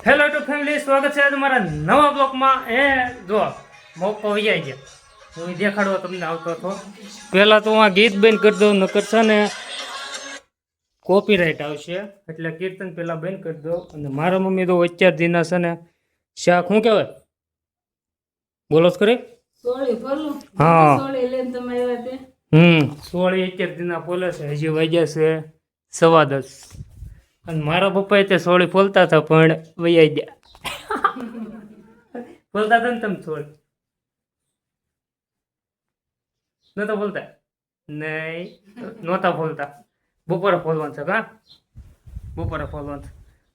Hello two family, સ્વાગત છે તમારા નવા બ્લોકમાં. જો મોકો વૈયા ગયા, હું દેખાડવા તમને આવતો હતો. પહેલાં તો હું આ ગીત બંધ કરી દઉં, નકર છે ને કોપીરાઇટ આવશે, એટલે કીર્તન પહેલાં બંધ કરી દો. અને મારા મમ્મી તો અત્યાર દિના છે ને શાક શું કહેવાય બોલો જ કરી. હા, સોળી અત્યાર દિના બોલે છે. હજી વાગ્યા છે 10:15. અને મારા પપ્પાએ તે સોળી ફોલતા હતા પણ વૈયા ગયા. ફોલતા હતા ને તમે સોળી? નતા ફોલતા? નહીં, નહોતા ફોલતા. બપોરે ફોલવાનું છે. હા, બપોરે ફોલવાનું છે.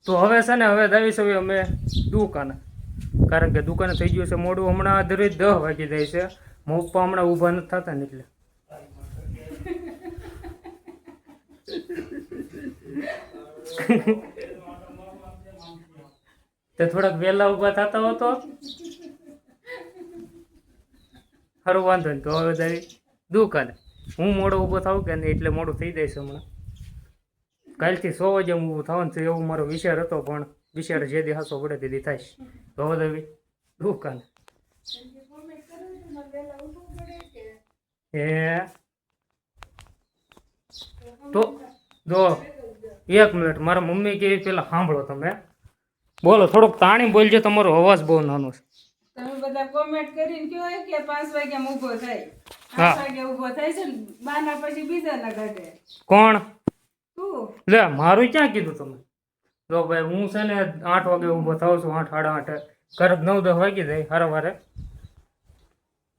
તો હવે છે ને હવે દાવી છે અમે દુકાને, કારણ કે દુકાને થઈ ગયું છે મોડું. હમણાં દરે 10 વાગી જાય છે. મારા પપ્પા હમણાં ઊભા નથી થતા ને એટલે તે થોડાક વહેલા ઊભા થતા હો તો સારું, વાંધો નહીં. તો હવે તારી દુકાને હું મોડો ઊભો થાવ કે નહીં, એટલે મોડું થઈ જાય છે. હમણાં કાલથી 100 વાગે હું ઊભું થવાનું છે એવું મારો વિચાર હતો, પણ વિચાર જે દી હાસો પડે તે દી થાય. તો હવે તારી દુકાને તો જો 1 મિનિટ, મારા મમ્મી કે પેલા સાંભળો. તમે બોલો, થોડોક તાણી બોલજો, તમારો અવાજ બહુ નાનો છે. તમે બધા કોમેન્ટ કરીને કહો કે 5 વાગ્યા ઊભો થાય, 5 હા, વાગ્યા ઊભો થાય છે ને બાના પછી બીજા લગાડે. કોણ? તું લે, મારું ક્યાં કીધું તમે? જો ભાઈ, હું છે ને 8 વાગે ઊભો થાઉં છું, 8 સાડા 8. ઘરે 9-10 વાગી જાય હારે વારે.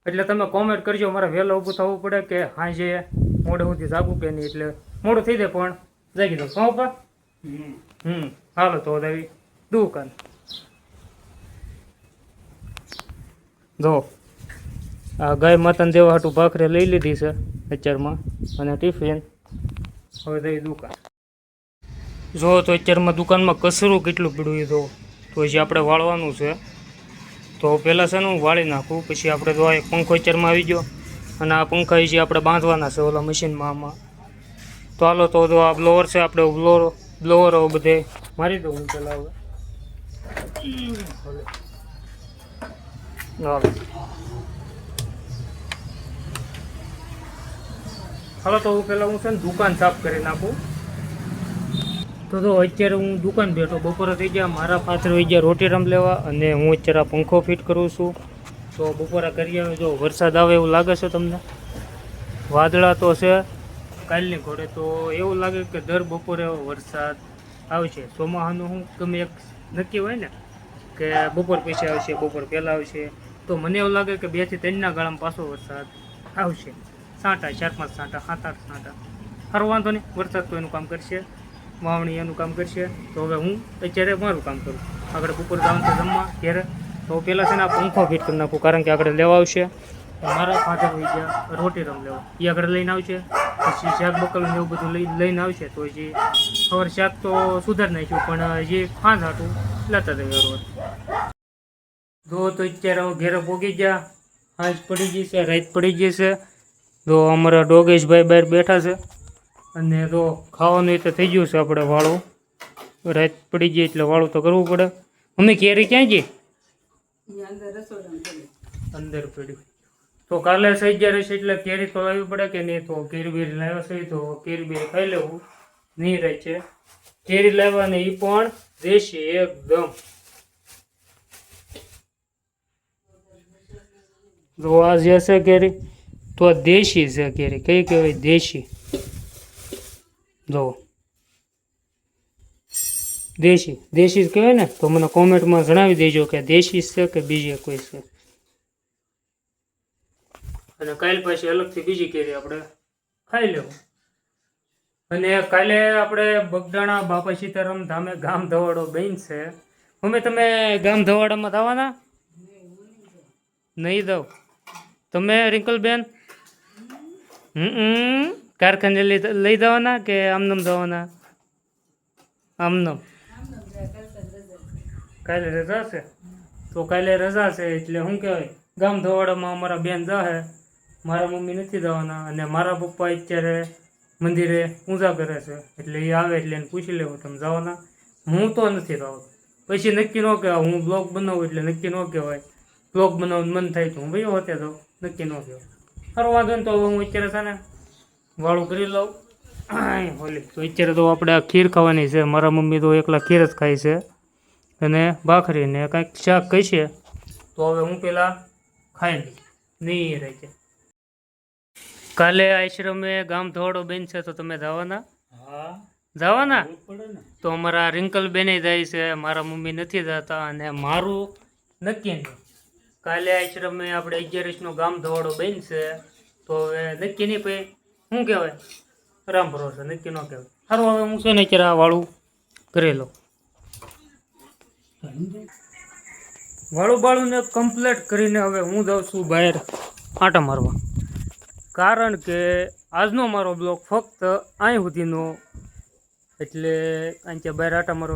એટલે તમે કોમેન્ટ કરજો, મારે વહેલા ઊભું થવું પડે કે સાંજે મોડે સુધી જાગું કે નહીં. એટલે મોડું થઈ જાય પણ જાગી દઉં. શું પા? હાલો તો દાવી દુકાન. જો આ ગાય માતાને દેવા હાટું ભાખરે લઈ લીધી છે અત્યારમાં, અને ટિફિન. હવે દઈ દુકાન. જો તો અત્યારમાં દુકાનમાં કચરું કેટલું પીડ્યું તો હજી આપણે વાળવાનું છે. તો પહેલાં છે ને હું વાળી નાખું, પછી આપણે તો એક પંખો અત્યારમાં આવી ગયો, અને આ પંખા હજી આપણે બાંધવાના છે ઓલા મશીનમાં આમાં. તો હાલો તો આ બ્લોવર છે, આપણે બ્લોવર બધે મારી દઉં હું પહેલાં. હવે હાલો તો હું પહેલાં હું છે ને દુકાન સાફ કરી નાખું. તો અત્યારે હું દુકાન બેઠો, બપોરે થઈ ગયા. મારા ફાધર થઈ ગયા રોટી રમ લેવા, અને હું અત્યારે આ પંખો ફિટ કરું છું. તો બપોરે કરી આવે. જો વરસાદ આવે એવું લાગે છે તમને? વાદળા તો છે કાલની ઘોડે. તો એવું લાગે કે દર બપોરે વરસાદ આવશે. ચોમાસાનું હું ગમે એક નક્કી હોય ને કે બપોર પછી આવશે, બપોર પહેલાં આવશે. તો મને એવું લાગે કે 2 થી 3 ગાળામાં પાછો વરસાદ આવશે. સાંટા 4-5 સાંટા, 7-8 સાંટા. સારું, વાંધો નહીં. વરસાદ તો એનું કામ કરશે, વાવણી એનું કામ કરશે. તો હવે હું અત્યારે મારું કામ કરું. આગળ બપોર જવાનું છે જમવા ત્યારે. તો પહેલાં છે ને આ પંખો ફિટ કરી નાખું, કારણ કે આગળ લેવા આવશે. મારા ફાધર હોય ગયા રોટી રમ લેવા, એ આગળ લઈને આવશે. પછી શાક બકલું ને એવું બધું લઈને આવશે. તો હજી ખબર શાક તો સુધાર નાખ્યું, પણ હજી 5 હાટું લેતા જઈએ રોજ. જો તો અત્યારે ઘેરે પોગી ગયા. હાંજ પડી ગઈ છે, રાત પડી ગઈ છે. જો અમારા ડોગેશભાઈ બહાર બેઠા છે, અને તો ખાવાનું તો થઈ ગયું છે. આપણે વાળું રાત પડી ગઈ એટલે વાળું તો કરવું પડે. મમ્મી કેરી ક્યાં ગઈ? અંદર પડી. તો કાલે સહી ગયા રહેશે એટલે કેરી તો લાવવી પડે કે નહીં. તો કેરી બેરી લાવ્યા છે, તો કેરી બેરી ખાઈ લેવું. નહીં રહે છે કેરી લાવવા ને, એ પણ દેશી એકદમ. જો આ જે છે કેરી, તો આ દેશી છે કેરી. કઈ કહેવાય? દેશી. જો દેશી દેશી કહેવાય ને, તો મને કોમેન્ટમાં જણાવી દેજો કે દેશી છે કે બીજી કોઈ છે. અને કાલ પછી અલગથી બીજી કેરી આપણે ખાઈ લેવું. અને કાલે આપણે બગદાણા બાપા સીતારામ ધામે ગામ ધવાડો બેન છે. મમ્મી તમે ગામ ધવાડામાં થવાના? નહીં દઉં તમે રિંકલબેન? કારખાને લઈ જવાના કે આમનમ જવાના? આમનમ. કાલે રજા છે, તો કાલે રજા છે એટલે શું કહેવાય, ગામ ધવાડામાં અમારા બેન જાહે. મારા મમ્મી નથી જવાના, અને મારા પપ્પા અત્યારે મંદિરે પૂજા કરે છે. એટલે એ આવે એટલે એને પૂછી લેવું તમે જવાના? હું તો નથી જવાનો. પછી નક્કી ન કહેવાય હું બ્લોગ બનાવું એટલે નક્કી ન કહેવાય. બ્લોગ બનાવવાનું મન થાય તો હું ભાઈ હોતે તો નક્કી ન કહેવાય. સારું વાંધો ને તો હવે હું અત્યારે છે ને વાળું કરી લઉં. ઓલી તો અત્યારે તો આપણે આ ખીર ખાવાની છે. મારા મમ્મી તો એકલા ખીર જ ખાય છે અને ભાખરી ને કાંઈક શાક કહીશે તો હવે હું પેલા ખાઈ લઈશ નહીં રહે છે. કાલે આશ્રમે ગામ ધોવાડો બેન છે તો તમે જવાના? જવાના? તો અમારા રિંકલ બેને જાય છે, મારા મમ્મી નથી જતા અને મારું નક્કી નહીં. કાલે આશ્રમે આપણે 11નો ગામ ધોવાડો બેન છે તો હવે નક્કી નહીં પછી શું કહેવાય રામ ભરોસે નક્કી ન કહેવાય. સારું હવે હું છે ને અત્યારે આ વાળું કરી લઉં. વાળું બાળુંને કમ્પ્લીટ કરીને હવે હું જાઉં છું બહાર આંટા મારવા. કારણ કે આજનો મારો બ્લોગ ફક્ત અહીં સુધીનો, એટલે અહીં બહાર આંટા મારો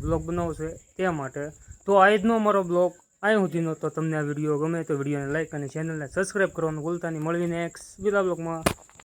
બ્લોગ બનાવશે તે માટે. તો આજનો મારો બ્લોગ અહીં સુધીનો. તો તમને આ વિડીયો ગમે તો વિડીયોને લાઈક અને ચેનલને સબસ્ક્રાઈબ કરવાનું ભૂલતા નહીં. મળીને એક બીજા બ્લોગમાં.